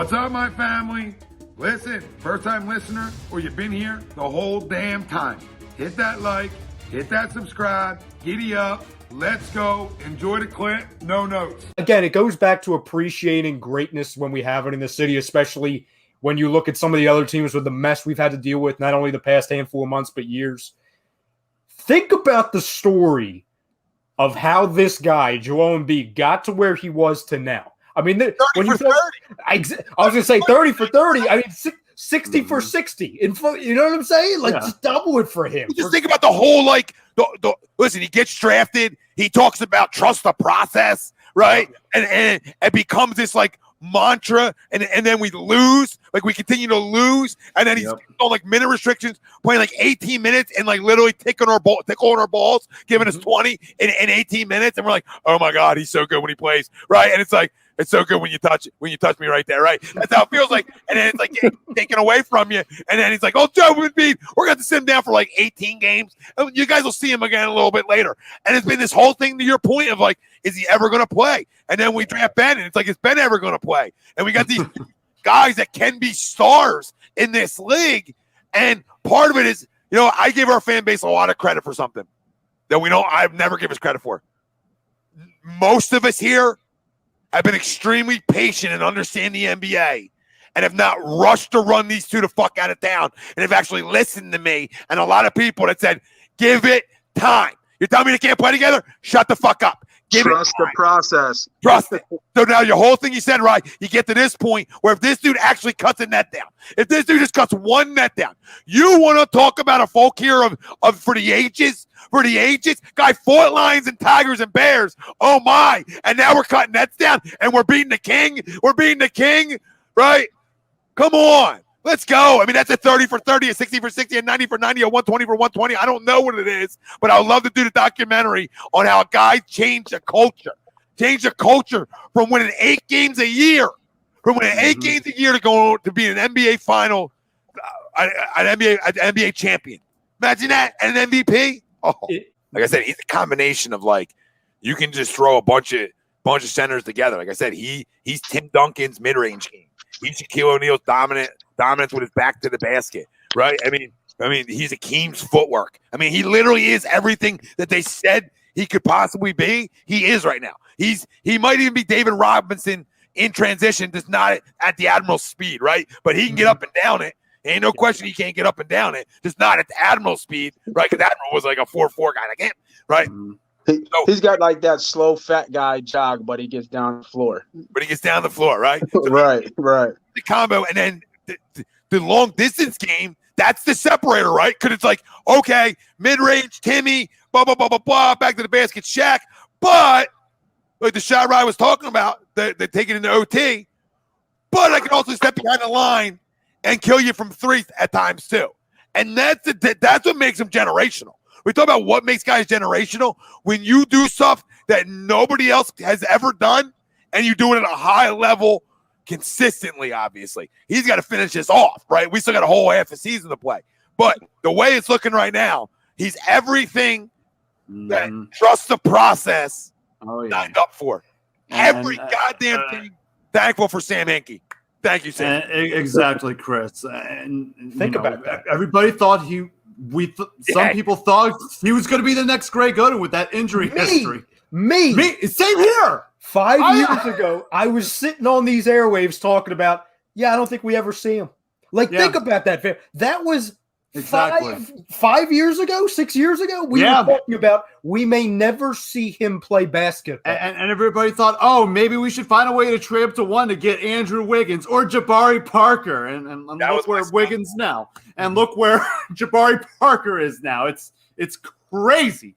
What's up, my family? Listen, first-time listener, or you've been here the whole damn time. Hit that like, hit that subscribe, giddy up, let's go, enjoy the clip, no notes. Again, it goes back to appreciating greatness when we have it in the city, especially when you look at some of the other teams with the mess we've had to deal with, not only the past handful of months, but years. Think about the story of how this guy, Joel Embiid, got to where he was to now. I mean, when you I was going to say 30 for 30. I mean, 60 for 60. You know what I'm saying? Like, just double it for him. Just think about the whole, like, listen, he gets drafted. He talks about trust the process, right? And it becomes this, like, mantra, and then we lose. Like, we continue to lose. And then he's on, like, minute restrictions, playing, like, 18 minutes and, like, literally tickling our balls, giving us 20 in 18 minutes. And we're like, oh, my God, he's so good when he plays, right? And it's like, it's so good when you touch me right there, right? That's how it feels like. And then it's like taken away from you. And then he's like, oh, Joe Embiid, we're going to sit him down for like 18 games. And you guys will see him again a little bit later. And it's been this whole thing to your point of like, is he ever going to play? And then we draft Ben, and it's like, is Ben ever going to play? And we got these guys that can be stars in this league. And part of it is, you know, I give our fan base a lot of credit for something that I've never given us credit for. Most of us here I've been extremely patient and understand the NBA and have not rushed to run these two the fuck out of town and have actually listened to me and a lot of people that said, give it time. You're telling me they can't play together? Shut the fuck up. Trust the process. Trust it. So now your whole thing you said, right, you get to this point where if this dude actually cuts a net down, if this dude just cuts one net down, you want to talk about a folk here of for the ages? For the ages? Guy fought lions and tigers and bears. Oh, my. And now we're cutting nets down and we're beating the king. We're beating the king, right? Come on. Let's go. I mean, that's a 30 for 30, a 60 for 60, a 90 for 90, a 120 for 120. I don't know what it is, but I would love to do the documentary on how a guy changed a culture. Changed a culture from winning 8 games a year. From winning 8 games a year to go to be an NBA final, an NBA champion. Imagine that. And an MVP. Oh, like I said, he's a combination of like, you can just throw a bunch of centers together. Like I said, he's Tim Duncan's mid-range game. He's Shaquille O'Neal's dominance with his back to the basket, right? I mean, he's Akeem's footwork. I mean, he literally is everything that they said he could possibly be. He is right now. He might even be David Robinson in transition, just not at the Admiral's speed, right? But he can get up and down it. Ain't no question he can't get up and down it. Just not at the Admiral speed, right? Because Admiral was like a 4'4" guy like him, right? He's got like that slow, fat guy jog, but he gets down the floor. Right? So right. The combo, and then the long distance game, that's the separator, right? Because it's like, okay, mid-range, Timmy, blah, blah, blah, blah, blah, back to the basket, Shaq. But, like the shot Ryan was talking about, they're taking it into OT. But I can also step behind the line and kill you from 3 at times too. And that's what makes him generational. We talk about what makes guys generational. When you do stuff that nobody else has ever done and you do it at a high level consistently, obviously. He's got to finish this off, right? We still got a whole half a season to play. But the way it's looking right now, he's everything that trust the process signed up for. Every goddamn thing. Thankful for Sam Hinkie. Thank you, Sam. Exactly, Chris. And think about that. Everybody thought some people thought he was going to be the next Greg Oden with that injury history. Me. Same here. 5 years ago, I was sitting on these airwaves talking about, I don't think we ever see him. Like, think about that. That was exactly 5 years ago, 6 years ago. We were talking about we may never see him play basketball. And everybody thought, oh, maybe we should find a way to trade up to 1 to get Andrew Wiggins or Jabari Parker. And look where Wiggins now. And look where Jabari Parker is now. It's crazy.